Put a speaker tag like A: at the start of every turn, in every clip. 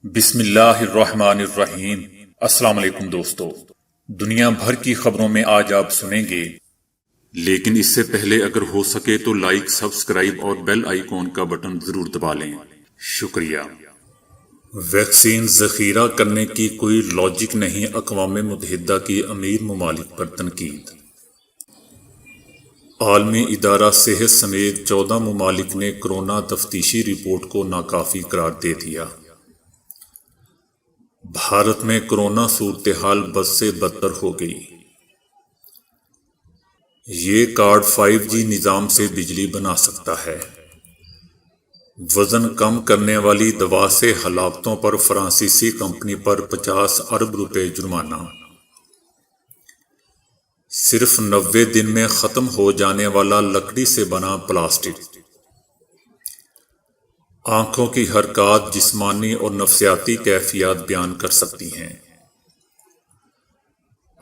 A: بسم اللہ الرحمن الرحیم۔ السلام علیکم دوستو، دنیا بھر کی خبروں میں آج آپ سنیں گے، لیکن اس سے پہلے اگر ہو سکے تو لائک، سبسکرائب اور بیل آئیکن کا بٹن ضرور دبا لیں۔ شکریہ۔ ویکسین ذخیرہ کرنے کی کوئی لاجک نہیں، اقوام متحدہ کی امیر ممالک پر تنقید۔ عالمی ادارہ صحت سمیت 14 ممالک نے کورونا تفتیشی رپورٹ کو ناکافی قرار دے دیا۔ بھارت میں کورونا صورتحال بد سے بدتر ہو گئی۔ یہ کارڈ 5G نظام سے بجلی بنا سکتا ہے۔ وزن کم کرنے والی دوا سے ہلاکتوں پر فرانسیسی کمپنی پر 50 ارب روپے جرمانہ۔ صرف 90 دن میں ختم ہو جانے والا لکڑی سے بنا پلاسٹک۔ آنکھوں کی حرکات جسمانی اور نفسیاتی کیفیات بیان کر سکتی ہیں۔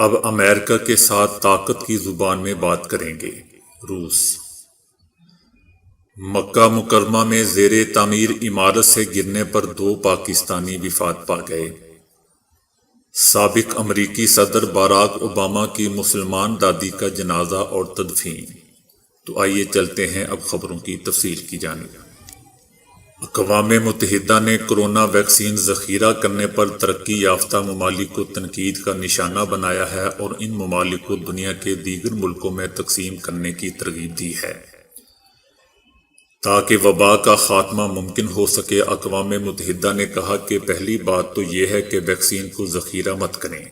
A: اب امریکہ کے ساتھ طاقت کی زبان میں بات کریں گے۔ روس۔ مکہ مکرمہ میں زیر تعمیر عمارت سے گرنے پر 2 پاکستانی وفات پا گئے۔ سابق امریکی صدر باراک اوباما کی مسلمان دادی کا جنازہ اور تدفین۔ تو آئیے چلتے ہیں اب خبروں کی تفصیل کی جانب۔ اقوام متحدہ نے کورونا ویکسین ذخیرہ کرنے پر ترقی یافتہ ممالک کو تنقید کا نشانہ بنایا ہے اور ان ممالک کو دنیا کے دیگر ملکوں میں تقسیم کرنے کی ترغیب دی ہے تاکہ وبا کا خاتمہ ممکن ہو سکے۔ اقوام متحدہ نے کہا کہ پہلی بات تو یہ ہے کہ ویکسین کو ذخیرہ مت کریں،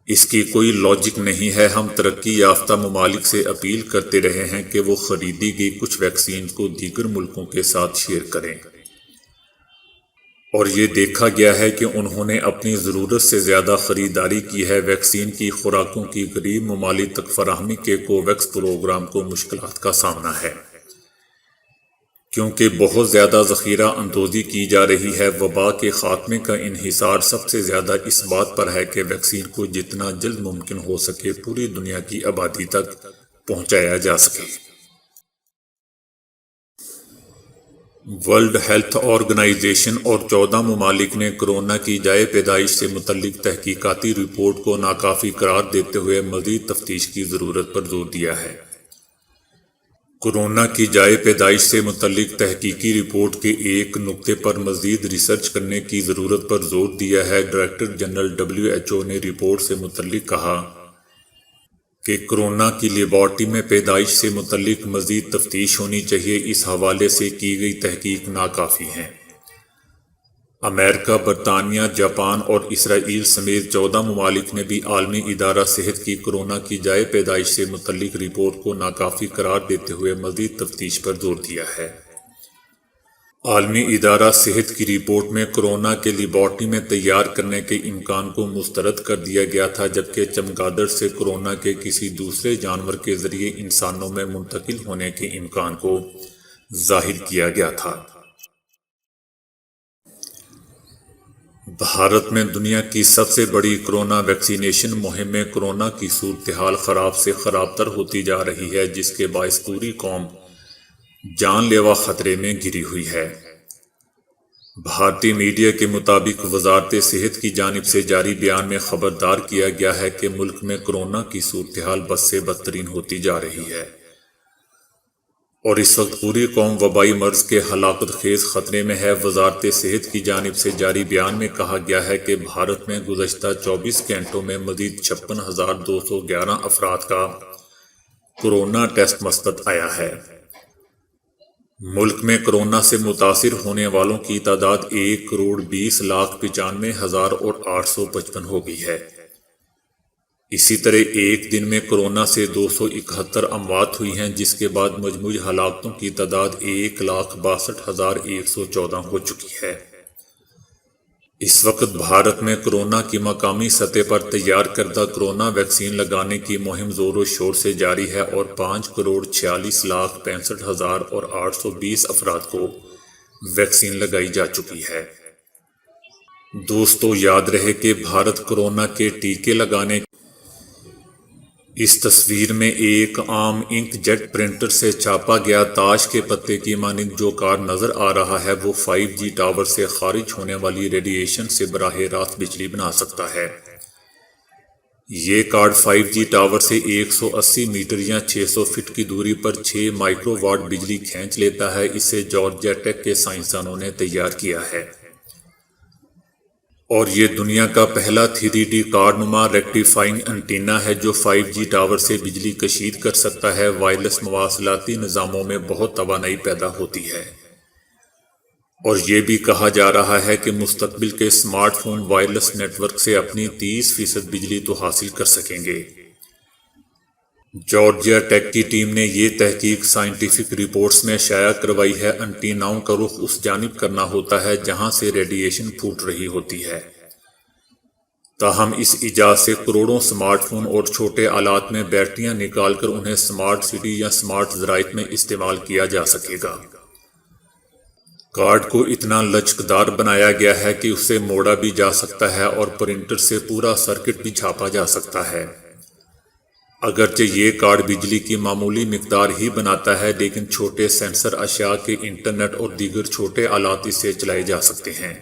A: اس کی کوئی لاجک نہیں ہے۔ ہم ترقی یافتہ ممالک سے اپیل کرتے رہے ہیں کہ وہ خریدی گئی کچھ ویکسین کو دیگر ملکوں کے ساتھ شیئر کریں، اور یہ دیکھا گیا ہے کہ انہوں نے اپنی ضرورت سے زیادہ خریداری کی ہے۔ ویکسین کی خوراکوں کی غریب ممالک تک فراہمی کے کوویکس پروگرام کو مشکلات کا سامنا ہے، کیونکہ بہت زیادہ ذخیرہ اندوزی کی جا رہی ہے۔ وبا کے خاتمے کا انحصار سب سے زیادہ اس بات پر ہے کہ ویکسین کو جتنا جلد ممکن ہو سکے پوری دنیا کی آبادی تک پہنچایا جا سکے۔ ورلڈ ہیلتھ آرگنائزیشن اور 14 ممالک نے کورونا کی جائے پیدائش سے متعلق تحقیقاتی رپورٹ کو ناکافی قرار دیتے ہوئے مزید تفتیش کی ضرورت پر زور دیا ہے۔ کورونا کی جائے پیدائش سے متعلق تحقیقی رپورٹ کے ایک نقطے پر مزید ریسرچ کرنے کی ضرورت پر زور دیا ہے۔ ڈائریکٹر جنرل WHO نے رپورٹ سے متعلق کہا کہ کورونا کی لیبارٹری میں پیدائش سے متعلق مزید تفتیش ہونی چاہیے۔ اس حوالے سے کی گئی تحقیق ناکافی ہے۔ امریکہ، برطانیہ، جاپان اور اسرائیل سمیت 14 ممالک نے بھی عالمی ادارہ صحت کی کورونا کی جائے پیدائش سے متعلق رپورٹ کو ناکافی قرار دیتے ہوئے مزید تفتیش پر زور دیا ہے۔ عالمی ادارہ صحت کی رپورٹ میں کورونا کے لیبارٹری میں تیار کرنے کے امکان کو مسترد کر دیا گیا تھا، جبکہ چمگادڑ سے کورونا کے کسی دوسرے جانور کے ذریعے انسانوں میں منتقل ہونے کے امکان کو ظاہر کیا گیا تھا۔ بھارت میں دنیا کی سب سے بڑی کورونا ویکسینیشن مہم میں کورونا کی صورتحال خراب سے خراب تر ہوتی جا رہی ہے، جس کے باعث پوری قوم جان لیوا خطرے میں گھری ہوئی ہے۔ بھارتی میڈیا کے مطابق وزارت صحت کی جانب سے جاری بیان میں خبردار کیا گیا ہے کہ ملک میں کورونا کی صورتحال بد سے بدترین ہوتی جا رہی ہے اور اس وقت پوری قوم وبائی مرض کے ہلاکت خیز خطرے میں ہے۔ وزارت صحت کی جانب سے جاری بیان میں کہا گیا ہے کہ بھارت میں گزشتہ 24 گھنٹوں میں مزید 56,211 افراد کا کورونا ٹیسٹ مثبت آیا ہے۔ ملک میں کورونا سے متاثر ہونے والوں کی تعداد 1,20,95,855 ہو گئی ہے۔ اسی طرح ایک دن میں کورونا سے 271 اموات ہوئی ہیں، جس کے بعد مجموعی ہلاکتوں کی تعداد 1,62,114 ہو چکی ہے۔ اس وقت بھارت میں کورونا کی مقامی سطح پر تیار کردہ کورونا ویکسین لگانے کی مہم زور و شور سے جاری ہے اور 5,46,65,820 افراد کو ویکسین لگائی جا چکی ہے۔ دوستو، یاد رہے کہ بھارت کورونا کے ٹیکے لگانے اس تصویر میں ایک عام انک جیٹ پرنٹر سے چھاپا گیا تاش کے پتے کی مانند جو کارڈ نظر آ رہا ہے وہ 5G ٹاور سے خارج ہونے والی ریڈیشن سے براہ راست بجلی بنا سکتا ہے۔ یہ کارڈ 5G ٹاور سے 180 میٹر یا 600 فٹ کی دوری پر 6 مائکرو واٹ بجلی کھینچ لیتا ہے۔ اسے جارجیا ٹیک کے سائنسدانوں نے تیار کیا ہے اور یہ دنیا کا پہلا 3D کارڈ نما ریکٹیفائنگ انٹینا ہے جو 5G ٹاور سے بجلی کشید کر سکتا ہے۔ وائرلیس مواصلاتی نظاموں میں بہت توانائی پیدا ہوتی ہے اور یہ بھی کہا جا رہا ہے کہ مستقبل کے smart phone wireless network سے اپنی 30% بجلی تو حاصل کر سکیں گے۔ جارجیا ٹیک کی ٹیم نے یہ تحقیق سائنٹیفک رپورٹس میں شائع کروائی ہے۔ انٹیناؤں کا رخ اس جانب کرنا ہوتا ہے جہاں سے ریڈیشن پھوٹ رہی ہوتی ہے۔ تاہم اس ایجاد سے کروڑوں اسمارٹ فون اور چھوٹے آلات میں بیٹریاں نکال کر انہیں اسمارٹ سٹی یا اسمارٹ زرائع میں استعمال کیا جا سکے گا۔ کارڈ کو اتنا لچکدار بنایا گیا ہے کہ اسے موڑا بھی جا سکتا ہے اور پرنٹر سے پورا سرکٹ بھی چھاپا جا سکتا ہے۔ اگرچہ یہ کارڈ بجلی کی معمولی مقدار ہی بناتا ہے لیکن چھوٹے سینسر اشیاء کے انٹرنیٹ اور دیگر چھوٹے آلات اس سے چلائے جا سکتے ہیں۔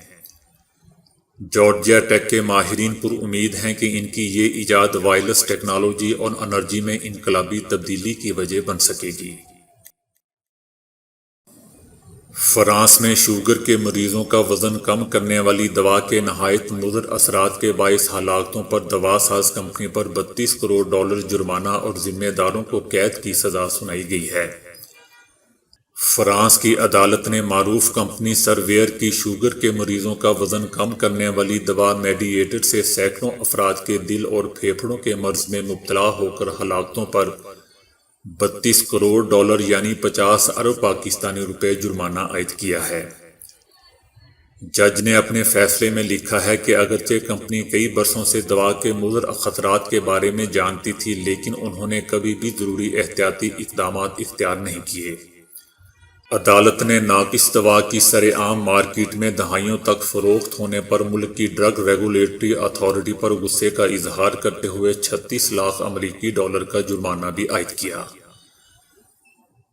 A: جارجیا ٹیک کے ماہرین پر امید ہیں کہ ان کی یہ ایجاد وائرلیس ٹیکنالوجی اور انرجی میں انقلابی تبدیلی کی وجہ بن سکے گی۔ فرانس میں شوگر کے مریضوں کا وزن کم کرنے والی دوا کے نہایت مضر اثرات کے باعث ہلاکتوں پر دوا ساز کمپنی پر $32 کروڑ جرمانہ اور ذمہ داروں کو قید کی سزا سنائی گئی ہے۔ فرانس کی عدالت نے معروف کمپنی سرویر کی شوگر کے مریضوں کا وزن کم کرنے والی دوا میڈییٹر سے سینکڑوں افراد کے دل اور پھیپھڑوں کے مرض میں مبتلا ہو کر ہلاکتوں پر $32 کروڑ یعنی 50 ارب پاکستانی روپے جرمانہ عائد کیا ہے۔ جج نے اپنے فیصلے میں لکھا ہے کہ اگرچہ کمپنی کئی برسوں سے دوا کے مضر خطرات کے بارے میں جانتی تھی لیکن انہوں نے کبھی بھی ضروری احتیاطی اقدامات اختیار نہیں کیے۔ عدالت نے ناقص دوا کی سرعام مارکیٹ میں دہائیوں تک فروخت ہونے پر ملک کی ڈرگ ریگولیٹری اتھارٹی پر غصے کا اظہار کرتے ہوئے $36 لاکھ امریکی کا جرمانہ بھی عائد کیا۔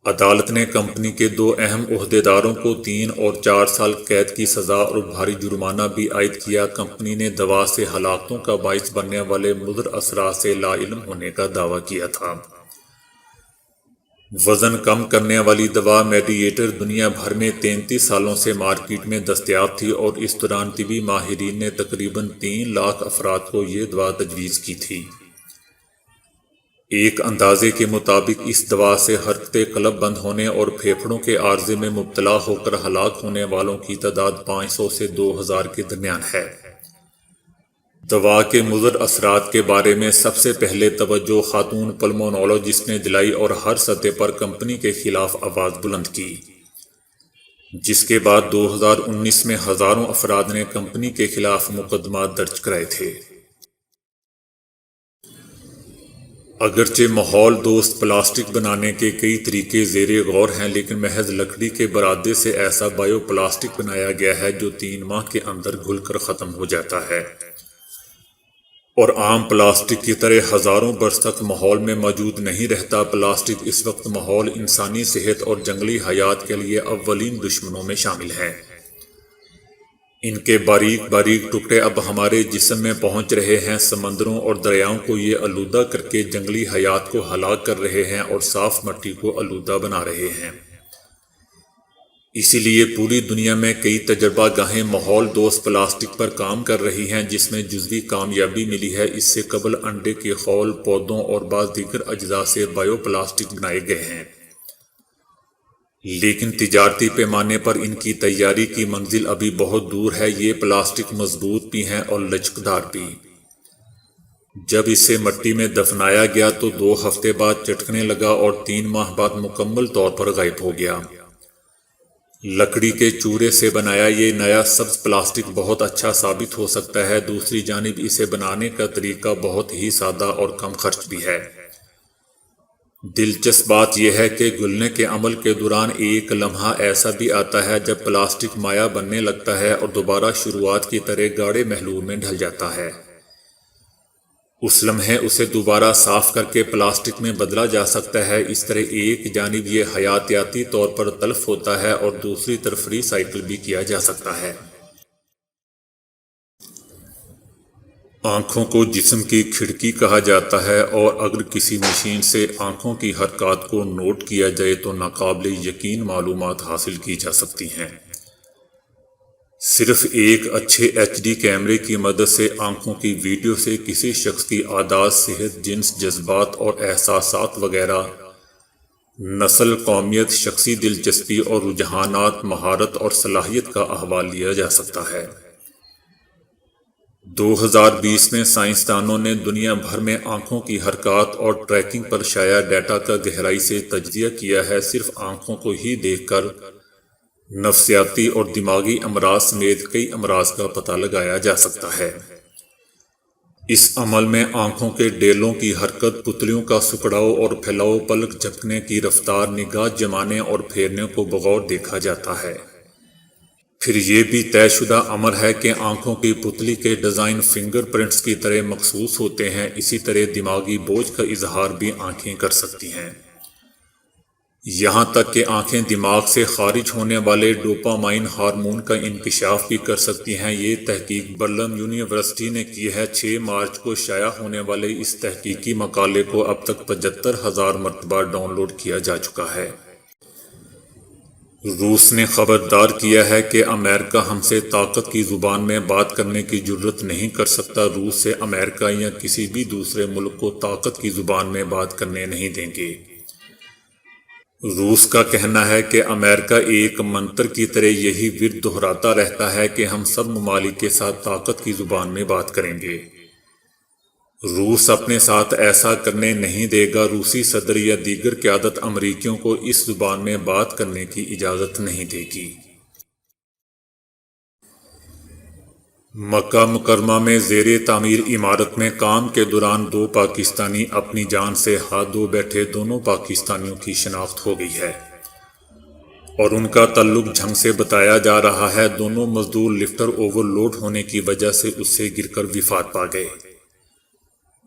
A: عدالت نے کمپنی کے 2 اہم عہدیداروں کو 3 اور 4 سال قید کی سزا اور بھاری جرمانہ بھی عائد کیا۔ کمپنی نے دوا سے ہلاکتوں کا باعث بننے والے مضر اثرات سے لاعلم ہونے کا دعویٰ کیا تھا۔ وزن کم کرنے والی دوا میڈییٹر دنیا بھر میں 33 سالوں سے مارکیٹ میں دستیاب تھی اور اس دوران طبی ماہرین نے تقریباً 3 لاکھ افراد کو یہ دوا تجویز کی تھی۔ ایک اندازے کے مطابق اس دوا سے حرکت قلب بند ہونے اور پھیپھڑوں کے عارضے میں مبتلا ہو کر ہلاک ہونے والوں کی تعداد 500 سے 2000 کے درمیان ہے۔ دوا کے مضر اثرات کے بارے میں سب سے پہلے توجہ خاتون پلمونولوجسٹ نے دلائی اور ہر سطح پر کمپنی کے خلاف آواز بلند کی، جس کے بعد 2019 میں ہزاروں افراد نے کمپنی کے خلاف مقدمات درج کرائے تھے۔ اگرچہ ماحول دوست پلاسٹک بنانے کے کئی طریقے زیر غور ہیں لیکن محض لکڑی کے برادے سے ایسا بائیو پلاسٹک بنایا گیا ہے جو 3 ماہ کے اندر گھل کر ختم ہو جاتا ہے اور عام پلاسٹک کی طرح ہزاروں برس تک ماحول میں موجود نہیں رہتا۔ پلاسٹک اس وقت ماحول، انسانی صحت اور جنگلی حیات کے لیے اولین دشمنوں میں شامل ہے۔ ان کے باریک باریک ٹکڑے اب ہمارے جسم میں پہنچ رہے ہیں، سمندروں اور دریاؤں کو یہ آلودہ کر کے جنگلی حیات کو ہلاک کر رہے ہیں اور صاف مٹی کو آلودہ بنا رہے ہیں۔ اسی لیے پوری دنیا میں کئی تجربہ گاہیں ماحول دوست پلاسٹک پر کام کر رہی ہیں جس میں جزوی کامیابی ملی ہے۔ اس سے قبل انڈے کے خول، پودوں اور بعض دیگر اجزاء سے بائیو پلاسٹک بنائے گئے ہیں، لیکن تجارتی پیمانے پر ان کی تیاری کی منزل ابھی بہت دور ہے۔ یہ پلاسٹک مضبوط بھی ہیں اور لچکدار بھی۔ جب اسے مٹی میں دفنایا گیا تو 2 ہفتے بعد چٹکنے لگا اور 3 ماہ بعد مکمل طور پر غائب ہو گیا۔ لکڑی کے چورے سے بنایا یہ نیا سبز پلاسٹک بہت اچھا ثابت ہو سکتا ہے۔ دوسری جانب اسے بنانے کا طریقہ بہت ہی سادہ اور کم خرچ بھی ہے۔ دلچسپ بات یہ ہے کہ گلنے کے عمل کے دوران ایک لمحہ ایسا بھی آتا ہے جب پلاسٹک مائع بننے لگتا ہے اور دوبارہ شروعات کی طرح گاڑھے محلول میں ڈھل جاتا ہے۔ اس لمحے اسے دوبارہ صاف کر کے پلاسٹک میں بدلا جا سکتا ہے۔ اس طرح ایک جانب یہ حیاتیاتی طور پر تلف ہوتا ہے اور دوسری طرف ری سائیکل بھی کیا جا سکتا ہے۔ آنکھوں کو جسم کی کھڑکی کہا جاتا ہے، اور اگر کسی مشین سے آنکھوں کی حرکات کو نوٹ کیا جائے تو ناقابل یقین معلومات حاصل کی جا سکتی ہیں۔ صرف ایک اچھے ایچ ڈی کیمرے کی مدد سے آنکھوں کی ویڈیو سے کسی شخص کی عادات، صحت، جنس، جذبات اور احساسات وغیرہ، نسل، قومیت، شخصی دلچسپی اور رجحانات، مہارت اور صلاحیت کا احوال لیا جا سکتا ہے۔ 2020 میں سائنسدانوں نے دنیا بھر میں آنکھوں کی حرکات اور ٹریکنگ پر شائع ڈیٹا کا گہرائی سے تجزیہ کیا ہے۔ صرف آنکھوں کو ہی دیکھ کر نفسیاتی اور دماغی امراض سمیت کئی امراض کا پتہ لگایا جا سکتا ہے۔ اس عمل میں آنکھوں کے ڈیلوں کی حرکت، پتلیوں کا سکڑاؤ اور پھیلاؤ، پلک جھپکنے کی رفتار، نگاہ جمانے اور پھیرنے کو بغور دیکھا جاتا ہے۔ پھر یہ بھی طے شدہ امر ہے کہ آنکھوں کی پتلی کے ڈیزائن فنگر پرنٹس کی طرح مخصوص ہوتے ہیں۔ اسی طرح دماغی بوجھ کا اظہار بھی آنکھیں کر سکتی ہیں، یہاں تک کہ آنکھیں دماغ سے خارج ہونے والے ڈوپامائن ہارمون کا انکشاف بھی کر سکتی ہیں۔ یہ تحقیق برلن یونیورسٹی نے کی ہے۔ 6 مارچ کو شائع ہونے والے اس تحقیقی مقالے کو اب تک 75,000 مرتبہ ڈاؤن لوڈ کیا جا چکا ہے۔ روس نے خبردار کیا ہے کہ امریکہ ہم سے طاقت کی زبان میں بات کرنے کی جرات نہیں کر سکتا۔ روس سے امریکہ یا کسی بھی دوسرے ملک کو طاقت کی زبان میں بات کرنے نہیں دیں گے۔ روس کا کہنا ہے کہ امریکہ ایک منتر کی طرح یہی ورد دہراتا رہتا ہے کہ ہم سب ممالک کے ساتھ طاقت کی زبان میں بات کریں گے۔ روس اپنے ساتھ ایسا کرنے نہیں دے گا۔ روسی صدر یا دیگر قیادت امریکیوں کو اس زبان میں بات کرنے کی اجازت نہیں دے گی۔ مکہ مکرمہ میں زیر تعمیر عمارت میں کام کے دوران 2 پاکستانی اپنی جان سے ہاتھ دھو بیٹھے۔ دونوں پاکستانیوں کی شناخت ہو گئی ہے اور ان کا تعلق جھنگ سے بتایا جا رہا ہے۔ دونوں مزدور لفٹر اوور لوڈ ہونے کی وجہ سے اس سے گر کر وفات پا گئے۔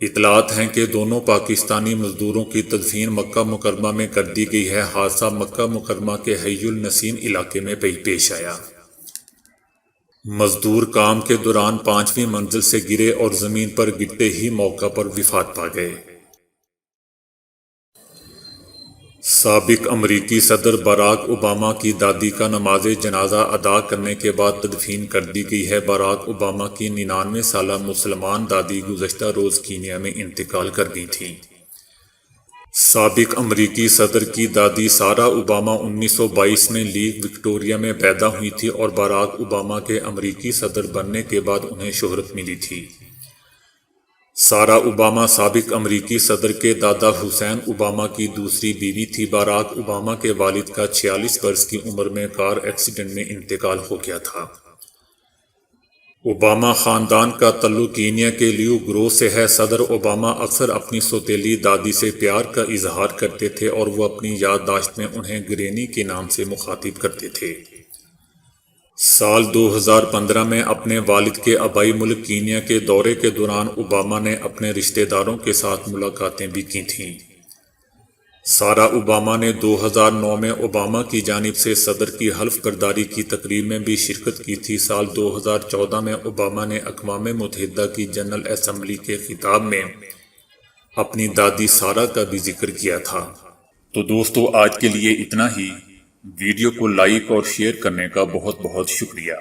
A: اطلاعات ہیں کہ دونوں پاکستانی مزدوروں کی تدفین مکہ مکرمہ میں کر دی گئی ہے۔ حادثہ مکہ مکرمہ کے حی النسیم علاقے میں پیش آیا۔ مزدور کام کے دوران 5ویں منزل سے گرے اور زمین پر گرتے ہی موقع پر وفات پا گئے۔ سابق امریکی صدر باراک اوباما کی دادی کا نماز جنازہ ادا کرنے کے بعد تدفین کر دی گئی ہے۔ باراک اوباما کی 99 سالہ مسلمان دادی گزشتہ روز کینیا میں انتقال کر گئی تھیں۔ سابق امریکی صدر کی دادی سارا اوباما 1922 میں لیگ وکٹوریہ میں پیدا ہوئی تھی اور باراک اوباما کے امریکی صدر بننے کے بعد انہیں شہرت ملی تھی۔ سارا اوباما سابق امریکی صدر کے دادا حسین اوباما کی دوسری بیوی تھی۔ باراک اوباما کے والد کا 46 برس کی عمر میں کار ایکسیڈنٹ میں انتقال ہو گیا تھا۔ اوباما خاندان کا تعلق کینیا کے لیو گروہ سے ہے۔ صدر اوباما اکثر اپنی سوتیلی دادی سے پیار کا اظہار کرتے تھے اور وہ اپنی یادداشت میں انہیں گرینی کے نام سے مخاطب کرتے تھے۔ سال 2015 میں اپنے والد کے آبائی ملک کینیا کے دورے کے دوران اوباما نے اپنے رشتہ داروں کے ساتھ ملاقاتیں بھی کی تھیں۔ سارا اوباما نے 2009 میں اوباما کی جانب سے صدر کی حلف برداری کی تقریب میں بھی شرکت کی تھی۔ سال 2014 میں اوباما نے اقوام متحدہ کی جنرل اسمبلی کے خطاب میں اپنی دادی سارا کا بھی ذکر کیا تھا۔ تو دوستو، آج کے لیے اتنا ہی۔ ویڈیو کو لائک اور شیئر کرنے کا بہت بہت شکریہ۔